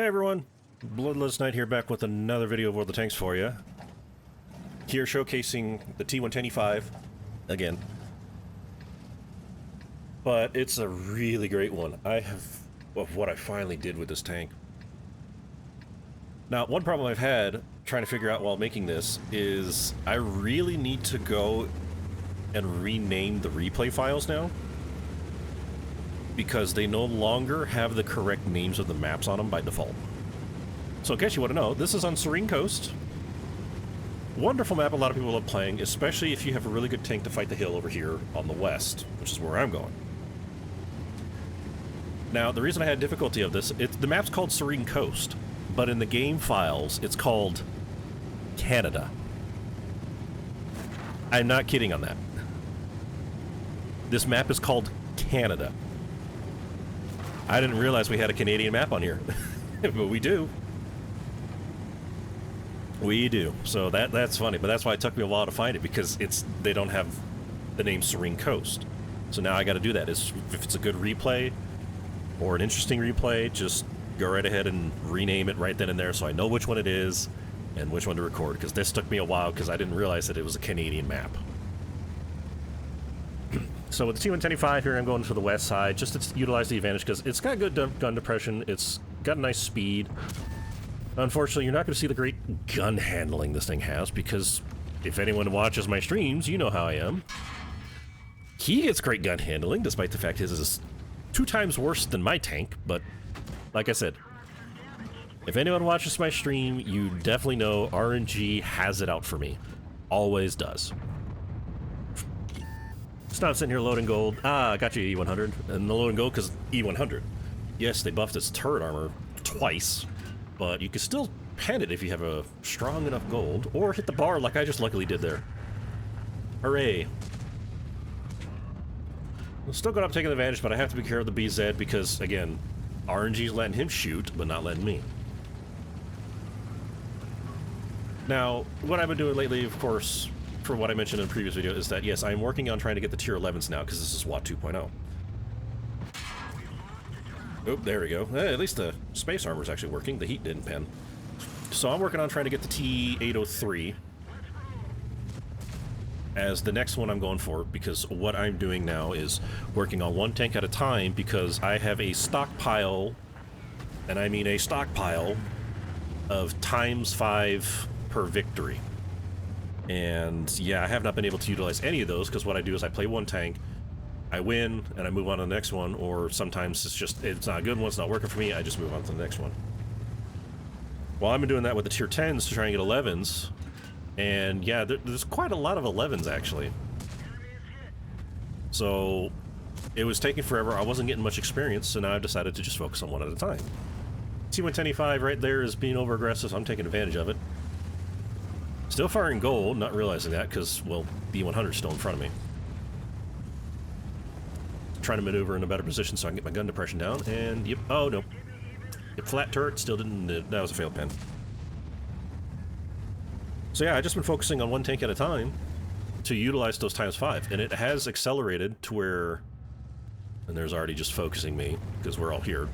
Hey everyone, Bloodless Knight here, back with another video of World of Tanks for you. Here showcasing the T110E5 again. But it's a really great one. Of what I finally did with this tank. Now, one problem I've had trying to figure out while making this is I really need to go and rename the replay files now, because they no longer have the correct names of the maps on them by default. So in case you want to know, this is on Serene Coast. Wonderful map, a lot of people love playing, especially if you have a really good tank to fight the hill over here on the west, which is where I'm going. Now, the reason I had difficulty of this, the map's called Serene Coast, but in the game files, it's called Canada. I'm not kidding on that. This map is called Canada. I didn't realize we had a Canadian map on here, but we do. We do. So that's funny, but that's why it took me a while to find it, because they don't have the name Serene Coast. So now I got to do that. If it's a good replay or an interesting replay, just go right ahead and rename it right then and there, so I know which one it is and which one to record. Because this took me a while, because I didn't realize that it was a Canadian map. So with the T110E5 here, I'm going for the west side, just to utilize the advantage, because it's got good gun depression, it's got a nice speed. Unfortunately, you're not going to see the great gun handling this thing has, because if anyone watches my streams, you know how I am. He gets great gun handling, despite the fact his is 2 times worse than my tank, but like I said, if anyone watches my stream, you definitely know RNG has it out for me. Always does. It's not sitting here loading gold. I got you E100. And the loading gold because E100. Yes, they buffed its turret armor twice, but you can still pen it if you have a strong enough gold, or hit the bar like I just luckily did there. Hooray. I'm still going up taking advantage, but I have to be careful of the BZ because, again, RNG's letting him shoot, but not letting me. Now, what I've been doing lately, of course, for what I mentioned in the previous video, is that, yes, I'm working on trying to get the tier 11s now, because this is SWAT 2.0. Oh, there we go. At least the space armor is actually working. The heat didn't pen. So I'm working on trying to get the T803 as the next one I'm going for, because what I'm doing now is working on one tank at a time, because I have a stockpile, and I mean a stockpile, of ×5 per victory. And yeah, I have not been able to utilize any of those, because what I do is I play one tank, I win, and I move on to the next one, or sometimes it's not a good one, it's not working for me, I just move on to the next one. Well, I've been doing that with the tier 10s to try and get 11s, and yeah, there's quite a lot of 11s actually. So it was taking forever, I wasn't getting much experience, so now I've decided to just focus on one at a time. T110E5 right there is being over aggressive, so I'm taking advantage of it. Still firing gold, not realizing that, because, well, the E100 is still in front of me. Trying to maneuver in a better position so I can get my gun depression down, and yep, oh no. Yep, flat turret, still didn't, that was a failed pen. So yeah, I've just been focusing on one tank at a time to utilize those ×5, and it has accelerated to where, and there's already just focusing me, because we're all here.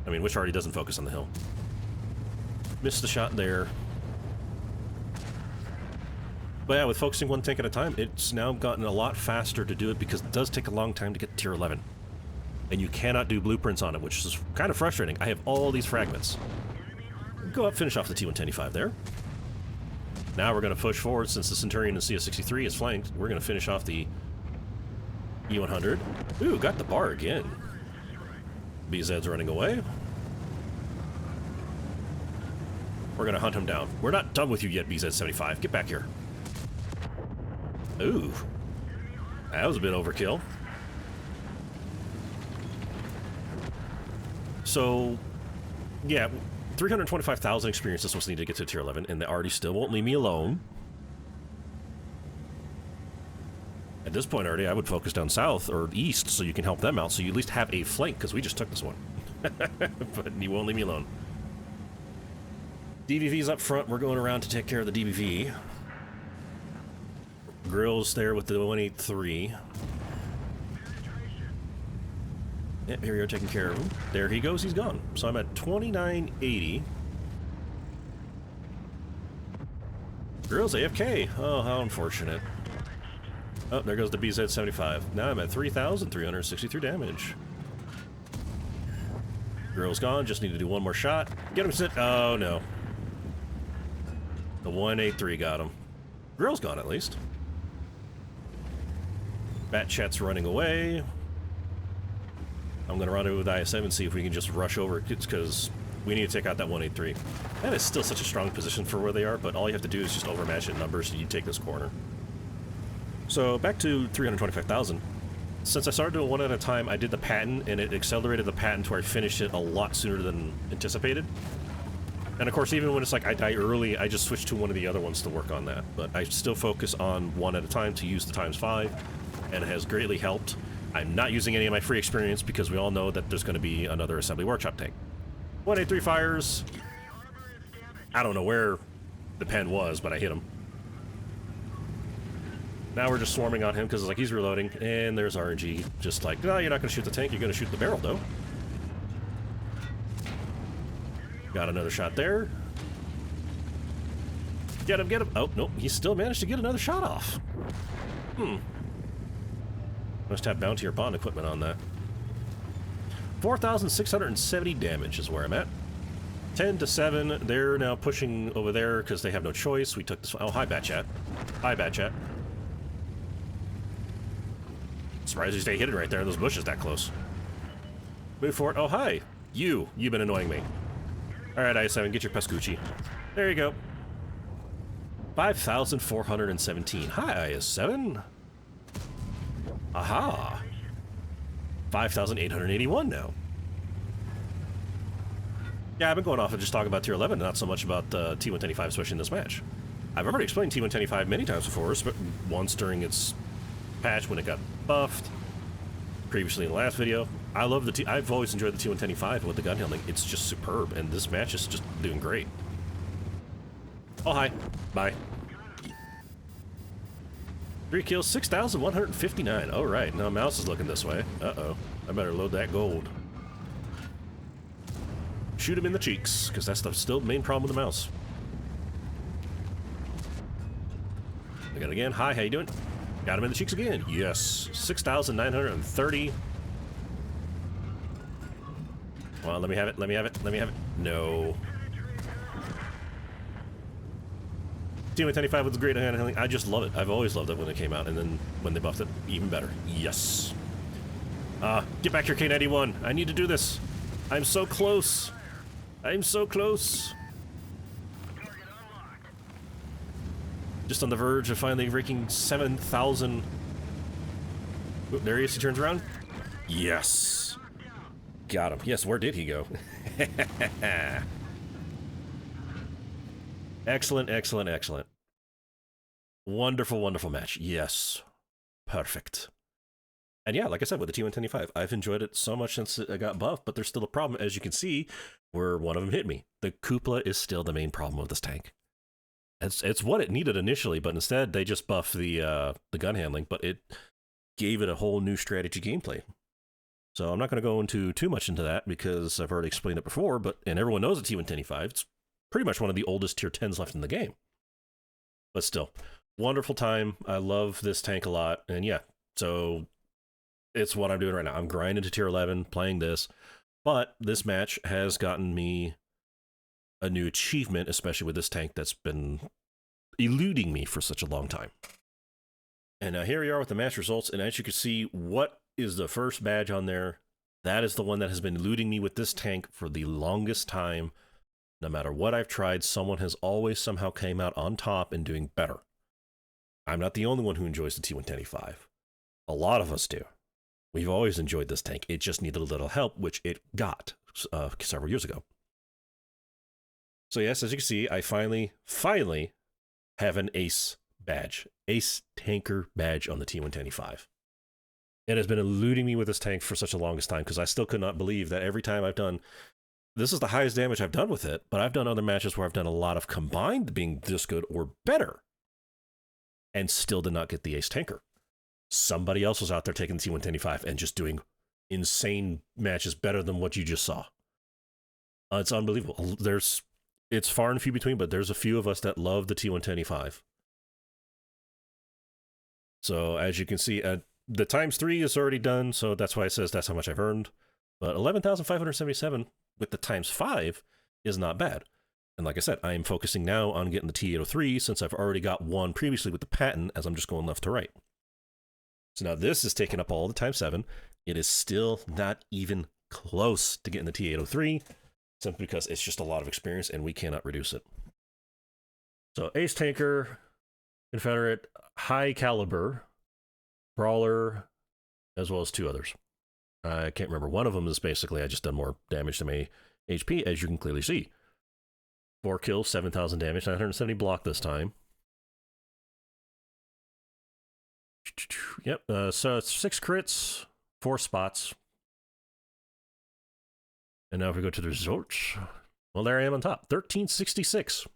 I mean, which already doesn't focus on the hill. Missed the shot there. But yeah, with focusing one tank at a time, it's now gotten a lot faster to do it, because it does take a long time to get to tier 11. And you cannot do blueprints on it, which is kind of frustrating. I have all these fragments. Go up, finish off the T110E5 there. Now we're going to push forward, since the Centurion and CS63 is flanked. We're going to finish off the E100. Ooh, got the bar again. BZ's running away. We're going to hunt him down. We're not done with you yet, BZ75. Get back here. Ooh. That was a bit overkill. So, yeah, 325,000 experience this was needed to get to tier 11, and they already still won't leave me alone. At this point already, I would focus down south or east so you can help them out, so you at least have a flank, because we just took this one. But you won't leave me alone. DBV's up front, we're going around to take care of the DBV. Grill's there with the 183. Yeah, here we are taking care of him. There he goes, he's gone. So I'm at 2980. Grill's AFK. Oh, how unfortunate. Oh, there goes the BZ-75. Now I'm at 3,363 damage. Grill's gone, just need to do one more shot. Get him sit. Oh, no. The 183 got him. Grill's gone, at least. Bat Chat's running away. I'm going to run it with IS-7 and see if we can just rush over, because we need to take out that 183. That is still such a strong position for where they are, but all you have to do is just overmatch it in numbers and you take this corner. So back to 325,000. Since I started doing one at a time, I did the patent, and it accelerated the patent to where I finished it a lot sooner than anticipated. And of course, even when it's like I die early, I just switch to one of the other ones to work on that. But I still focus on one at a time to use the ×5, and it has greatly helped. I'm not using any of my free experience because we all know that there's going to be another assembly workshop tank. 183 fires. I don't know where the pen was, but I hit him. Now we're just swarming on him because it's like he's reloading, and there's RNG. Just like, no, you're not going to shoot the tank, you're going to shoot the barrel, though. Got another shot there. Get him, get him. Oh, nope, he still managed to get another shot off. Must have bounty or bond equipment on that. 4,670 damage is where I'm at. 10 to 7. They're now pushing over there because they have no choice. We took this. Oh, hi, Bat Chat. Hi, Bat Chat. Surprised you stay hidden right there in those bushes that close. Move forward. Oh, hi. You've been annoying me. Alright, IS-7, get your Pascucci. There you go. 5,417. Hi, IS-7. Aha. 5,881 now. Yeah, I've been going off and just talking about Tier 11, not so much about T125, especially in this match. I've already explained T125 many times before, but once during its patch when it got buffed, previously in the last video. I've always enjoyed the T125 with the gun handling. It's just superb, and this match is just doing great. Oh, hi. Bye. 3 kills, 6,159. All right, now mouse is looking this way. Uh-oh. I better load that gold. Shoot him in the cheeks, because that's still the main problem with the mouse. I got it again. Hi, how you doing? Got him in the cheeks again. Yes. 6,930. Well, let me have it. Let me have it. Let me have it. No. T125 was great hand handling. I just love it. I've always loved it when it came out, and then when they buffed it, even better. Yes. Get back here, K91. I need to do this. I'm so close. I'm so close. Just on the verge of finally raking 7,000. There he is. He turns around. Yes. Got him. Yes, where did he go? Excellent, excellent, excellent. Wonderful, wonderful match. Yes. Perfect. And yeah, like I said, with the T125, I've enjoyed it so much since it got buffed, but there's still a problem, as you can see, where one of them hit me. The cupola is still the main problem with this tank. It's what it needed initially, but instead they just buffed the gun handling, but it gave it a whole new strategy gameplay. So I'm not going to go into too much into that because I've already explained it before, and everyone knows the T125. It's pretty much one of the oldest tier 10s left in the game. But still, wonderful time. I love this tank a lot, and yeah, so it's what I'm doing right now. I'm grinding to tier 11, playing this, but this match has gotten me a new achievement, especially with this tank that's been eluding me for such a long time. And now here we are with the match results, and as you can see, what is the first badge on there? That is the one that has been eluding me with this tank for the longest time. No matter what I've tried, someone has always somehow came out on top and doing better. I'm not the only one who enjoys the T125. A lot of us do. We've always enjoyed this tank. It just needed a little help, which it got several years ago. So yes, as you can see, I finally have an ace badge. Ace tanker badge on the T125. It has been eluding me with this tank for such a longest time because I still could not believe that every time I've done... This is the highest damage I've done with it, but I've done other matches where I've done a lot of combined being this good or better and still did not get the ace tanker. Somebody else was out there taking the T125 and just doing insane matches better than what you just saw. It's unbelievable. It's far and few between, but there's a few of us that love the T110E5. So as you can see, the times 3 is already done, so that's why it says that's how much I've earned. But 11,577 with the times 5 is not bad. And like I said, I am focusing now on getting the T803 since I've already got one previously with the patent as I'm just going left to right. So now this is taking up all the times 7. It is still not even close to getting the T803 simply because it's just a lot of experience and we cannot reduce it. So Ace Tanker, Confederate, High Caliber, Brawler, as well as 2 others. I can't remember. One of them is basically I just done more damage to my HP, as you can clearly see. 4 kills, 7,000 damage, 970 block this time. Yep, so it's 6 crits, 4 spots. And now if we go to the results, well, there I am on top, 1366.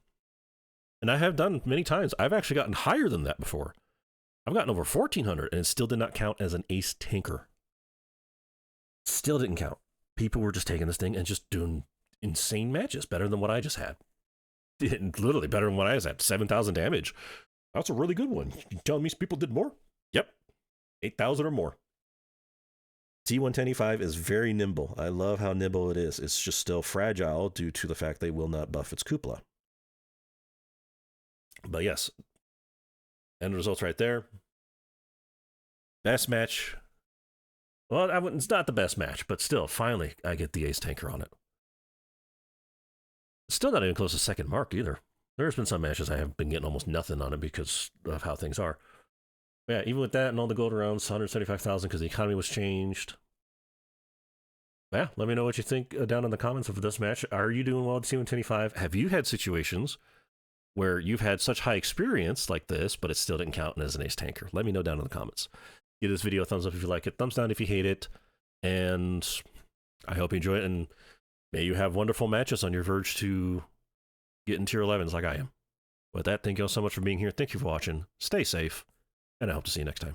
And I have done many times. I've actually gotten higher than that before. I've gotten over 1,400, and it still did not count as an ace tanker. Still didn't count. People were just taking this thing and just doing insane matches, better than what I just had. Literally better than what I just had. 7,000 damage. That's a really good one. You telling me people did more? Yep. 8,000 or more. T110E5 is very nimble. I love how nimble it is. It's just still fragile due to the fact they will not buff its cupola. But yes, end results right there. Best match. Well, it's not the best match, but still, finally, I get the ace tanker on it. Still not even close to second mark either. There's been some matches I have been getting almost nothing on it because of how things are. But yeah, even with that and all the gold rounds, 175,000 because the economy was changed. Yeah, let me know what you think down in the comments of this match. Are you doing well at T125? Have you had situations where you've had such high experience like this, but it still didn't count as an ace tanker? Let me know down in the comments. Give this video a thumbs up if you like it, thumbs down if you hate it, and I hope you enjoy it, and may you have wonderful matches on your verge to get into your 11s like I am. With that, thank you all so much for being here. Thank you for watching. Stay safe, and I hope to see you next time.